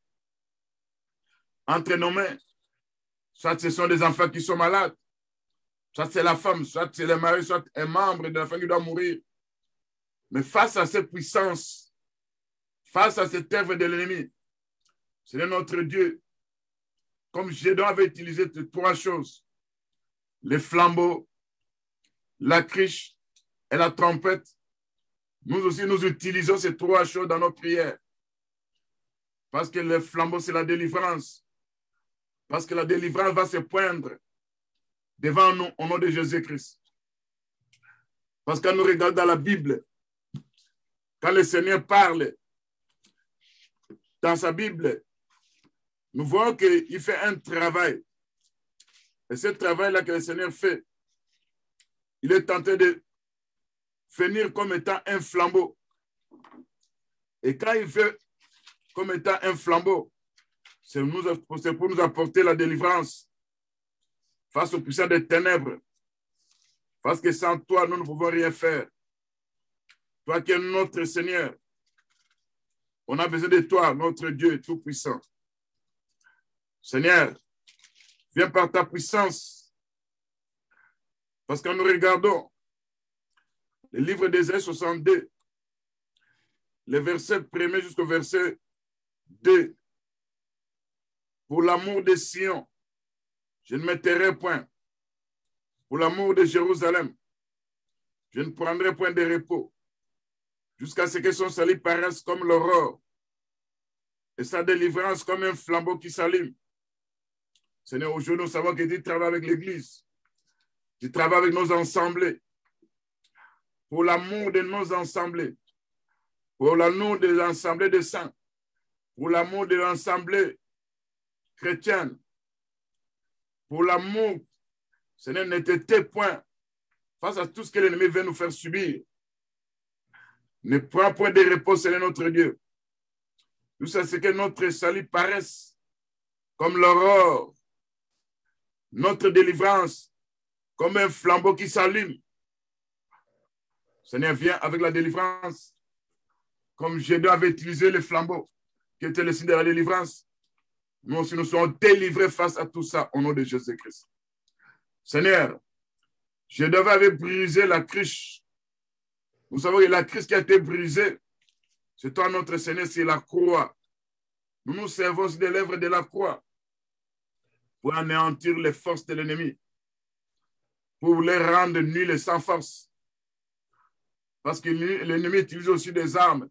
entre nos mains. Soit ce sont des enfants qui sont malades, soit c'est la femme, soit c'est le mari, soit un membre de la famille qui doit mourir. Mais face à cette puissance, face à cette œuvre de l'ennemi, c'est notre Dieu. Comme Gédéon avait utilisé ces trois choses, les flambeaux, la cruche et la trompette, nous aussi nous utilisons ces trois choses dans nos prières. Parce que les flambeaux, c'est la délivrance. Parce que la délivrance va se poindre devant nous au nom de Jésus-Christ. Parce que quand nous regardons dans la Bible, quand le Seigneur parle dans sa Bible, nous voyons qu'il fait un travail. Et ce travail-là que le Seigneur fait, il est tenté de venir comme étant un flambeau. Et quand il fait comme étant un flambeau, c'est pour nous apporter la délivrance face aux puissants des ténèbres. Parce que sans toi, nous ne pouvons rien faire. Toi qui es notre Seigneur, on a besoin de toi, notre Dieu tout-puissant. Seigneur, viens par ta puissance. Parce que nous regardons le livre d'Ésaïe 62, les versets 1er jusqu'au verset 2. Pour l'amour de Sion, je ne me tairai point. Pour l'amour de Jérusalem, je ne prendrai point de repos, jusqu'à ce que son salut paraisse comme l'aurore et sa délivrance comme un flambeau qui s'allume. Seigneur, aujourd'hui, nous savons que tu travailles avec l'Église, tu travailles avec nos assemblées, pour l'amour de nos assemblées, pour l'amour des assemblées de saints, pour l'amour de l'assemblée chrétienne, pour l'amour, Seigneur, ne t'étais point face à tout ce que l'ennemi veut nous faire subir. Ne prends point de repos, Seigneur notre Dieu. Tout ça, c'est que notre salut paraisse comme l'aurore, notre délivrance comme un flambeau qui s'allume. Seigneur, viens avec la délivrance, comme Gédéon avait utilisé le flambeau, qui était le signe de la délivrance. Nous aussi, nous sommes délivrés face à tout ça au nom de Jésus-Christ. Seigneur, Gédéon avait brisé la cruche. Nous savons que la cruche qui a été brisée, c'est toi, notre Seigneur, c'est la croix. Nous nous servons des lèvres de la croix pour anéantir les forces de l'ennemi, pour les rendre nuls et sans force. Parce que l'ennemi utilise aussi des armes.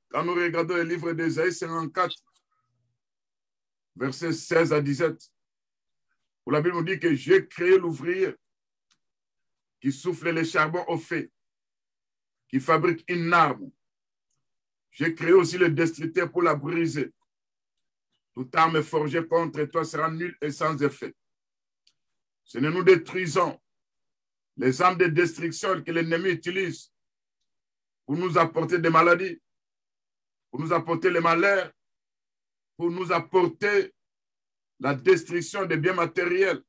Quand nous regardons le livre d'Ésaïe 54, versets 16 à 17, où la Bible nous dit que j'ai créé l'ouvrier qui souffle les charbons au feu, qui fabrique une arme. J'ai créé aussi le destructeur pour la briser. Toute arme forgée contre toi sera nulle et sans effet. Seigneur, nous détruisons les armes de destruction que l'ennemi utilise pour nous apporter des maladies, pour nous apporter les malheurs, pour nous apporter la destruction des biens matériels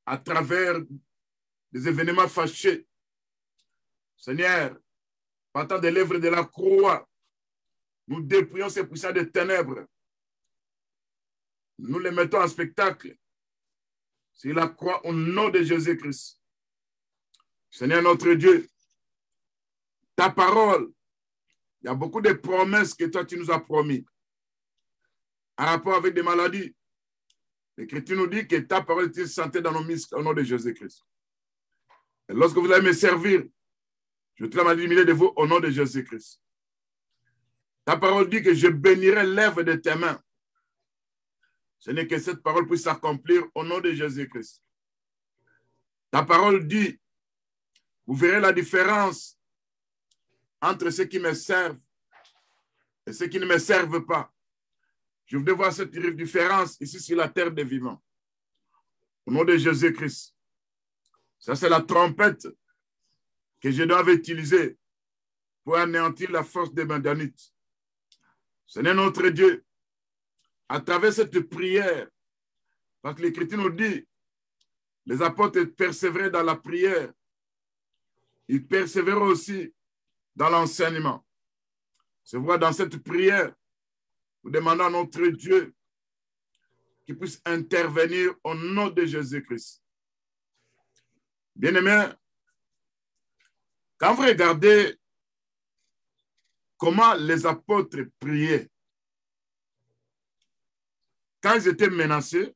à travers des événements fâchés. Seigneur, partant des lèvres de la croix, nous dépouillons ces puissants des ténèbres. Nous les mettons en spectacle sur la croix au nom de Jésus-Christ. Seigneur notre Dieu, ta parole, il y a beaucoup de promesses que toi tu nous as promis en rapport avec des maladies. L'Écriture nous dit que ta parole est santé dans nos muscles au nom de Jésus-Christ. Et lorsque vous allez me servir, je te la maladie de vous au nom de Jésus-Christ. Ta parole dit que je bénirai l'œuvre de tes mains. Ce n'est que cette parole puisse s'accomplir au nom de Jésus-Christ. Ta parole dit, vous verrez la différence entre ceux qui me servent et ceux qui ne me servent pas. Je voudrais voir cette différence ici sur la terre des vivants. Au nom de Jésus-Christ. Ça, c'est la trompette que je dois utiliser pour anéantir la force des Midianites. Seigneur notre Dieu, à travers cette prière, parce que l'Écriture nous dit, les apôtres persévéraient dans la prière, ils persévéraient aussi dans l'enseignement. C'est vrai, dans cette prière, nous demandons à notre Dieu qu'il puisse intervenir au nom de Jésus-Christ. Bien-aimés, quand vous regardez comment les apôtres priaient, quand ils étaient menacés,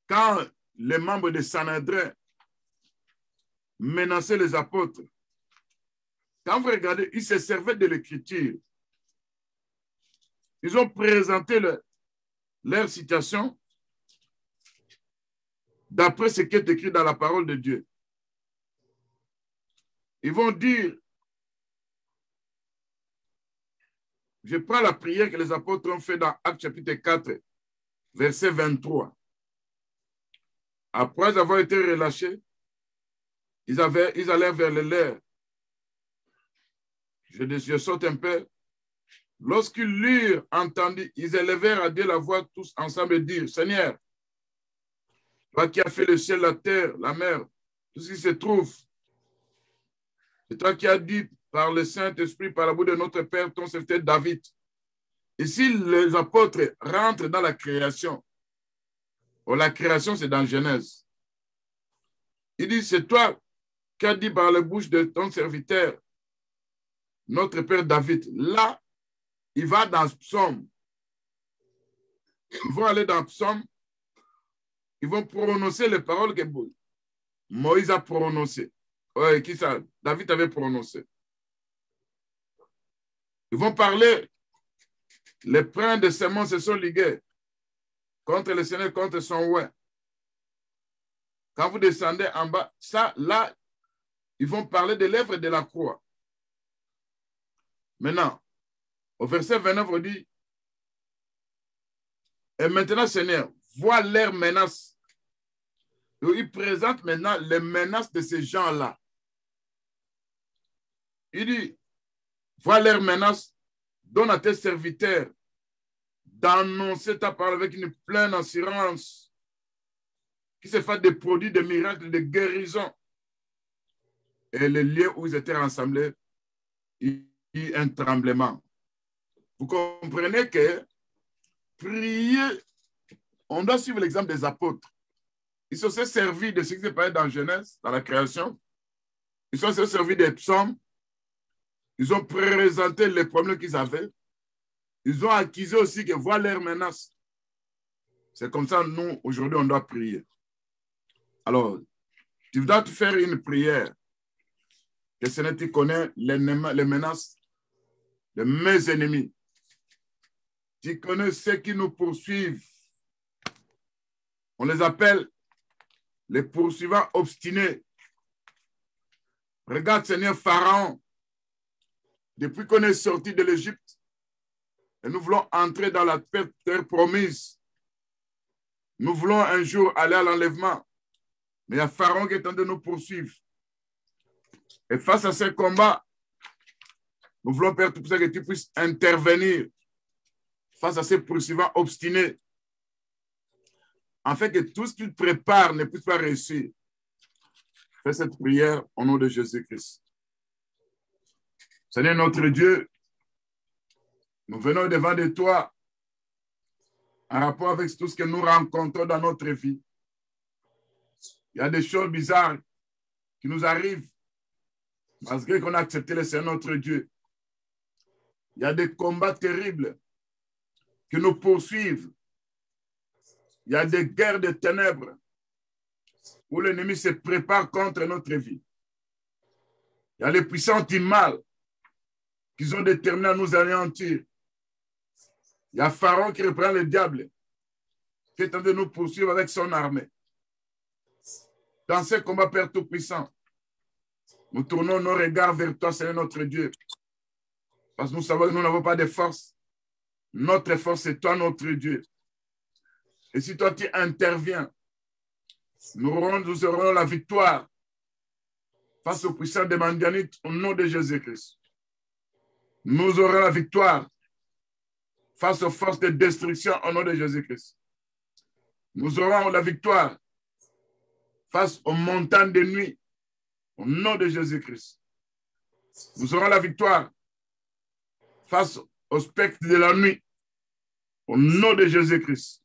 quand les membres de Sanhédrin menaçaient les apôtres, quand vous regardez, ils se servaient de l'Écriture. Ils ont présenté leur situation d'après ce qui est écrit dans la parole de Dieu. Ils vont dire, je prends la prière que les apôtres ont fait dans Actes chapitre 4, verset 23. Après avoir été relâchés, ils allèrent vers le leur. Je saute un peu. Lorsqu'ils l'eurent entendu, ils élevèrent à Dieu la voix tous ensemble et dirent, Seigneur, toi qui as fait le ciel, la terre, la mer, tout ce qui se trouve, c'est toi qui as dit par le Saint-Esprit, par la bouche de notre Père, ton serviteur David. Ici, les apôtres rentrent dans la création. Oh, la création, c'est dans Genèse. Il dit, c'est toi qui as dit par la bouche de ton serviteur, notre Père David. Là, il va dans Psaume. Ils vont aller dans Psaume. Ils vont prononcer les paroles que Moïse a prononcées. Ouais, qui ça? David avait prononcé. Ils vont parler. Les prins de Sémon se sont ligués contre le Seigneur, contre son ouin. Quand vous descendez en bas, ça, là, ils vont parler de l'œuvre de la croix. Maintenant, au verset 29, on dit, et maintenant, Seigneur, vois leurs menaces. Il présente maintenant les menaces de ces gens-là. Il dit, vois leurs menaces, donne à tes serviteurs d'annoncer ta parole avec une pleine assurance, qui se fait des produits, des miracles, des guérisons. Et les lieux où ils étaient rassemblés, il y a un tremblement. Vous comprenez que prier, on doit suivre l'exemple des apôtres. Ils se sont servis de ce qui s'est passé dans Genèse, dans la création. Ils se sont servis des psaumes. Ils ont présenté les problèmes qu'ils avaient. Ils ont accusé aussi que voilà leurs menaces. C'est comme ça, nous, aujourd'hui, on doit prier. Alors, tu dois te faire une prière. Que Seigneur, tu connais les menaces de mes ennemis. Tu connais ceux qui nous poursuivent. On les appelle les poursuivants obstinés. Regarde, Seigneur, Pharaon. Depuis qu'on est sorti de l'Égypte, et nous voulons entrer dans la terre promise. Nous voulons un jour aller à l'enlèvement. Mais il y a Pharaon qui est en train de nous poursuivre. Et face à ce combat, nous voulons, Père, tout ça que tu puisses intervenir face à ces poursuivants obstinés, afin que tout ce qu'ils préparent ne puisse pas réussir. Fais cette prière au nom de Jésus-Christ. Seigneur notre Dieu, nous venons devant de toi en rapport avec tout ce que nous rencontrons dans notre vie. Il y a des choses bizarres qui nous arrivent malgré qu'on a accepté le Seigneur notre Dieu. Il y a des combats terribles qui nous poursuivent. Il y a des guerres de ténèbres où l'ennemi se prépare contre notre vie. Il y a les puissants du mal qui ont déterminé à nous anéantir. Il y a Pharaon qui reprend le diable, qui est en train de nous poursuivre avec son armée. Dans ce combat, Père Tout-Puissant, nous tournons nos regards vers toi, Seigneur notre Dieu. Parce que nous savons que nous n'avons pas de force. Notre force, c'est toi, notre Dieu. Et si toi, tu interviens, nous aurons la victoire face aux puissants des Mandianites au nom de Jésus-Christ. Nous aurons la victoire face aux forces de destruction au nom de Jésus-Christ. Nous aurons la victoire face aux montagnes de nuit au nom de Jésus-Christ. Nous aurons la victoire face au spectre de la nuit au nom de Jésus-Christ.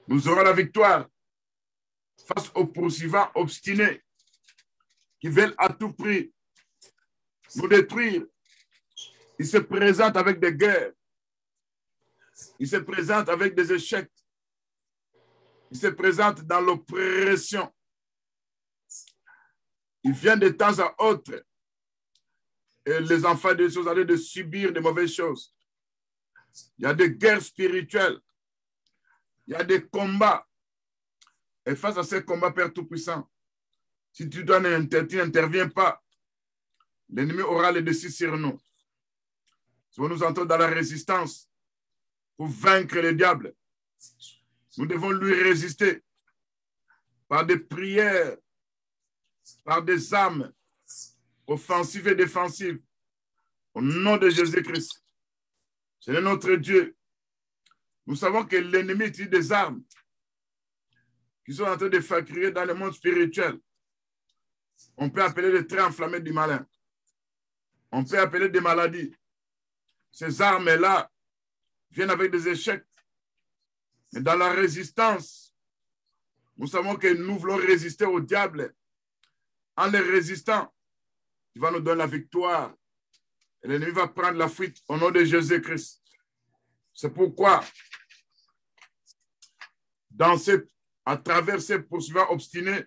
Nous aurons la victoire face aux poursuivants obstinés qui veulent à tout prix nous détruire. Ils se présentent avec des guerres. Ils se présentent avec des échecs. Ils se présentent dans l'oppression. Ils viennent de temps à autre. Et les enfants de choses allaient de subir de mauvaises choses. Il y a des guerres spirituelles. Il y a des combats. Et face à ces combats, Père Tout-Puissant, si tu n'interviens pas, l'ennemi aura le dessus sur nous. Si nous entrons dans la résistance pour vaincre le diable, nous devons lui résister par des prières, par des armes offensives et défensives. Au nom de Jésus-Christ. C'est notre Dieu. Nous savons que l'ennemi utilise des armes qui sont en train de faire crier dans le monde spirituel. On peut appeler les traits enflammés du malin. On peut appeler des maladies. Ces armes-là viennent avec des échecs. Mais dans la résistance, nous savons que nous voulons résister au diable. En les résistant, il va nous donner la victoire. Et l'ennemi va prendre la fuite au nom de Jésus-Christ. C'est pourquoi, à travers ces poursuivants obstinés,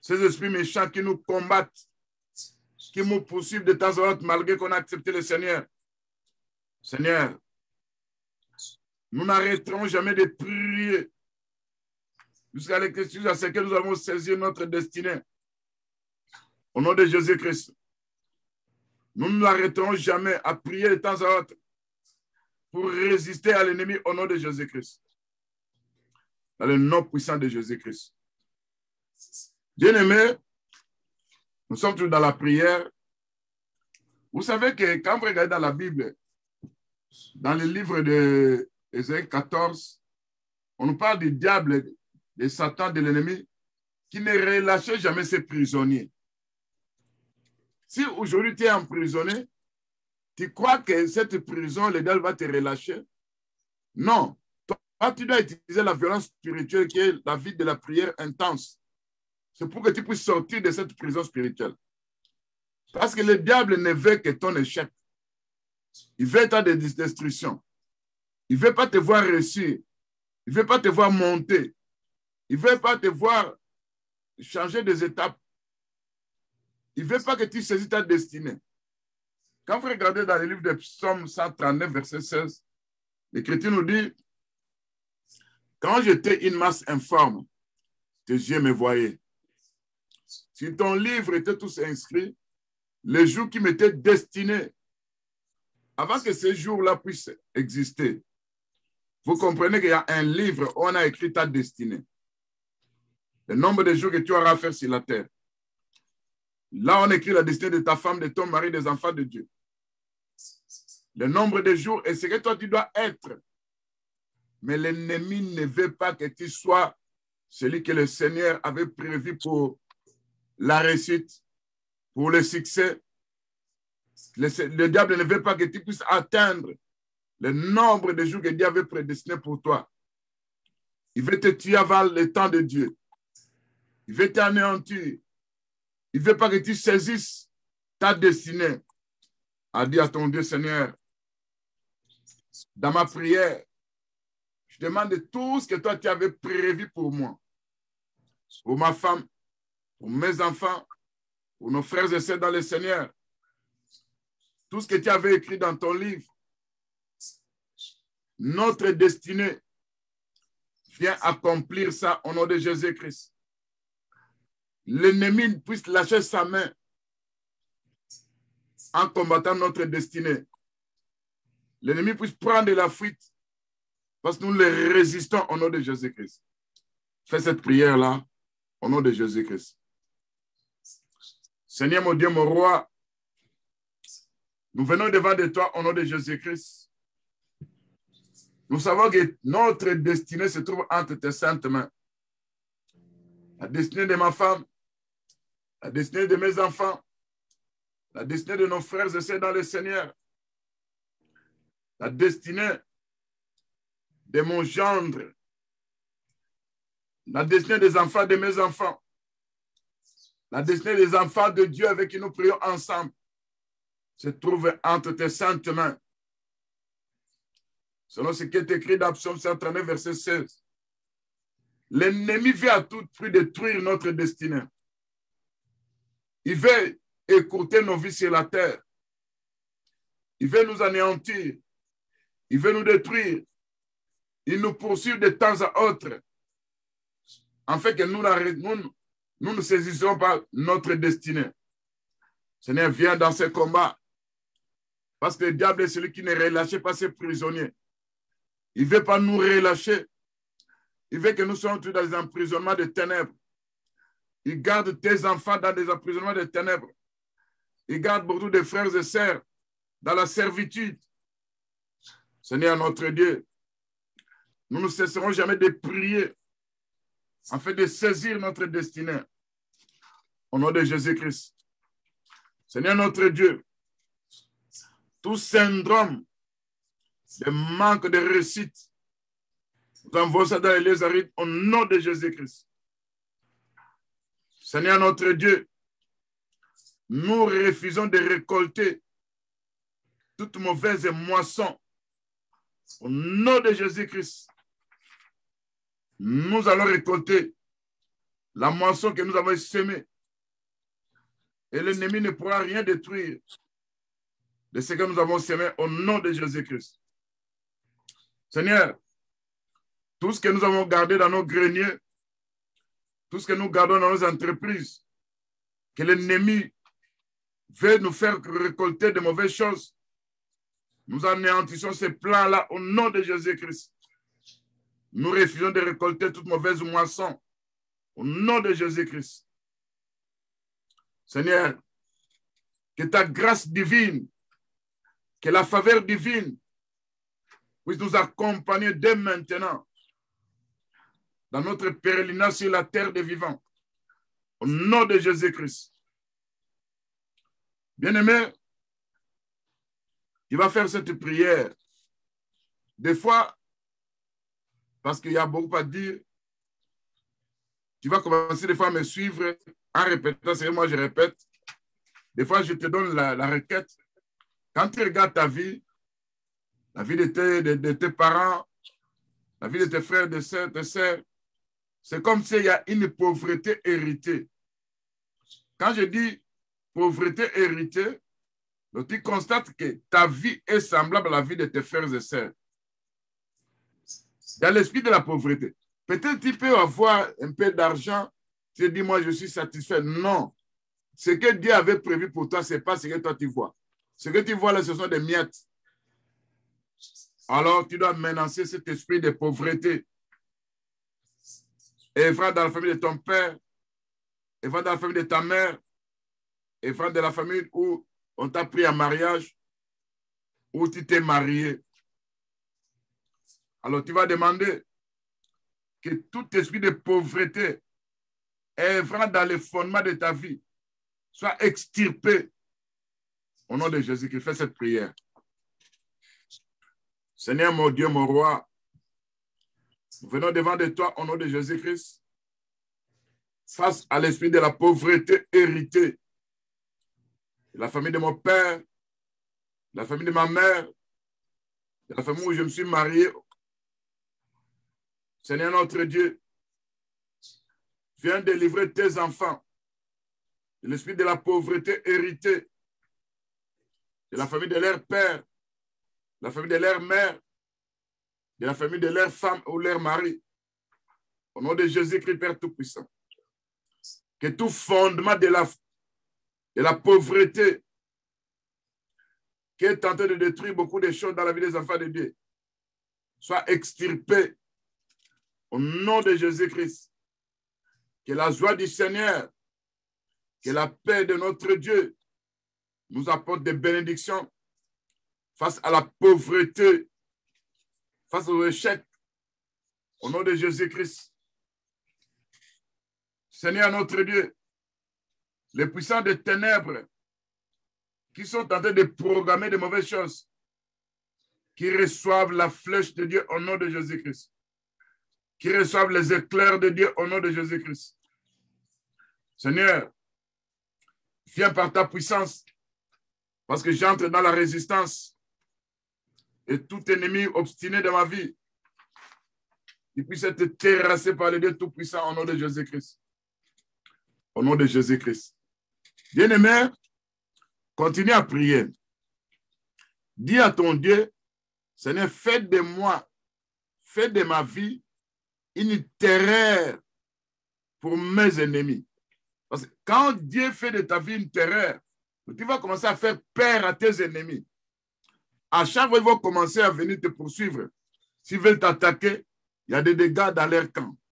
ces esprits méchants qui nous combattent, qui nous poursuivent de temps en temps malgré qu'on a accepté le Seigneur. Seigneur, nous n'arrêterons jamais de prier jusqu'à ce que nous avons saisi notre destinée. Au nom de Jésus-Christ. Nous n'arrêterons jamais à prier de temps en temps pour résister à l'ennemi au nom de Jésus-Christ. Dans le nom puissant de Jésus-Christ. Bien-aimés, nous sommes toujours dans la prière. Vous savez que quand vous regardez dans la Bible, dans le livre de Ésaïe 14, on nous parle du diable, de Satan, de l'ennemi, qui ne relâchait jamais ses prisonniers. Si aujourd'hui tu es emprisonné, tu crois que cette prison, le diable va te relâcher? Non. Toi, tu dois utiliser la violence spirituelle qui est la vie de la prière intense. C'est pour que tu puisses sortir de cette prison spirituelle. Parce que le diable ne veut que ton échec. Il veut ta destruction. Il ne veut pas te voir réussir. Il ne veut pas te voir monter. Il ne veut pas te voir changer des étapes. Il ne veut pas que tu saisis ta destinée. Quand vous regardez dans le livre de Psaume 139, verset 16, l'Écriture nous dit, « Quand j'étais une masse informe, tes yeux me voyaient. Si ton livre était tous inscrit, les jours qui m'étaient destinés, avant que ces jours-là puissent exister, vous comprenez qu'il y a un livre où on a écrit ta destinée. Le nombre de jours que tu auras à faire sur la terre. Là, on écrit la destinée de ta femme, de ton mari, des enfants de Dieu. Le nombre de jours et ce que toi, tu dois être. Mais l'ennemi ne veut pas que tu sois celui que le Seigneur avait prévu pour la réussite, pour le succès. Le diable ne veut pas que tu puisses atteindre le nombre de jours que Dieu avait prédestiné pour toi. Il veut te tuer avant le temps de Dieu. Il veut t'anéantir. Il ne veut pas que tu saisisses ta destinée. A dit à ton Dieu, Seigneur, dans ma prière, je demande tout ce que toi tu avais prévu pour moi, pour ma femme, pour mes enfants, pour nos frères et sœurs dans le Seigneur. Tout ce que tu avais écrit dans ton livre, notre destinée, viens accomplir ça au nom de Jésus-Christ. L'ennemi puisse lâcher sa main en combattant notre destinée. L'ennemi puisse prendre la fuite parce que nous les résistons au nom de Jésus-Christ. Fais cette prière-là au nom de Jésus-Christ. Seigneur mon Dieu, mon roi, nous venons devant de toi au nom de Jésus-Christ. Nous savons que notre destinée se trouve entre tes saintes mains. La destinée de ma femme, la destinée de mes enfants, la destinée de nos frères et sœurs dans le Seigneur, la destinée de mon gendre, la destinée des enfants de mes enfants, la destinée des enfants de Dieu avec qui nous prions ensemble, se trouve entre tes saintes mains. Selon ce qui est écrit dans Psaume 139, verset 16. L'ennemi vient à tout prix détruire notre destinée. Il veut écouter nos vies sur la terre. Il veut nous anéantir. Il veut nous détruire. Il nous poursuit de temps à autre. En fait que nous ne saisissons pas notre destinée. Seigneur, viens dans ce combat. Parce que le diable est celui qui ne relâche pas ses prisonniers. Il ne veut pas nous relâcher. Il veut que nous soyons tous dans des emprisonnements de ténèbres. Il garde tes enfants dans des emprisonnements de ténèbres. Il garde beaucoup de frères et sœurs dans la servitude. Seigneur notre Dieu, nous ne cesserons jamais de prier afin de saisir notre destinée. Au nom de Jésus-Christ. Seigneur notre Dieu, tout syndrome de manque de réussite, nous envoyons ça dans les lieux arides au nom de Jésus-Christ. Seigneur notre Dieu, nous refusons de récolter toute mauvaise moisson. Au nom de Jésus-Christ, nous allons récolter la moisson que nous avons semée. Et l'ennemi ne pourra rien détruire de ce que nous avons semé au nom de Jésus-Christ. Seigneur, tout ce que nous avons gardé dans nos greniers, tout ce que nous gardons dans nos entreprises, que l'ennemi veut nous faire récolter de mauvaises choses, nous anéantissons ces plans-là au nom de Jésus-Christ. Nous refusons de récolter toute mauvaise moisson au nom de Jésus-Christ. Seigneur, que ta grâce divine, que la faveur divine puisse nous accompagner dès maintenant dans notre pèlerinage sur la terre des vivants. Au nom de Jésus-Christ. Bien-aimé, tu vas faire cette prière. Des fois, parce qu'il y a beaucoup à dire, tu vas commencer des fois à me suivre en répétant, c'est moi je répète. Des fois, je te donne la requête. Quand tu regardes ta vie, la vie de tes parents, la vie de tes frères, de tes sœurs, c'est comme s'il y a une pauvreté héritée. Quand je dis pauvreté héritée, donc tu constates que ta vie est semblable à la vie de tes frères et sœurs. Il y a l'esprit de la pauvreté. Peut-être tu peux avoir un peu d'argent, tu te dis, moi je suis satisfait. Non. Ce que Dieu avait prévu pour toi, ce n'est pas ce que toi tu vois. Ce que tu vois là, ce sont des miettes. Alors tu dois menacer cet esprit de pauvreté. Et va dans la famille de ton père, et va dans la famille de ta mère, et va dans la famille où on t'a pris en mariage, où tu t'es marié. Alors tu vas demander que tout esprit de pauvreté œuvrant dans les fondements de ta vie soit extirpé au nom de Jésus qui fait cette prière. Seigneur mon Dieu, mon roi, nous venons devant de toi au nom de Jésus-Christ face à l'esprit de la pauvreté héritée de la famille de mon père, de la famille de ma mère, de la famille où je me suis marié. Seigneur notre Dieu, viens délivrer tes enfants de l'esprit de la pauvreté héritée de la famille de leur père, de la famille de leur mère, de la famille de leur femme ou leur mari. Au nom de Jésus-Christ, Père Tout-Puissant, que tout fondement de la pauvreté qui est tenté de détruire beaucoup de choses dans la vie des enfants de Dieu soit extirpé au nom de Jésus-Christ. Que la joie du Seigneur, que la paix de notre Dieu nous apporte des bénédictions face à la pauvreté, face au échec, au nom de Jésus-Christ. Seigneur notre Dieu, les puissants des ténèbres qui sont en train de programmer de mauvaises choses, qui reçoivent la flèche de Dieu au nom de Jésus-Christ, qui reçoivent les éclairs de Dieu au nom de Jésus-Christ. Seigneur, viens par ta puissance, parce que j'entre dans la résistance et tout ennemi obstiné de ma vie, il puisse être terrassé par le Dieu Tout-Puissant au nom de Jésus-Christ. Au nom de Jésus-Christ. Bien-aimé, continue à prier. Dis à ton Dieu, Seigneur, fais de moi, fais de ma vie une terreur pour mes ennemis. Parce que quand Dieu fait de ta vie une terreur, Tu vas commencer à faire peur à tes ennemis. À chaque fois, ils vont commencer à venir te poursuivre. S'ils veulent t'attaquer, il y a des dégâts dans leur camp.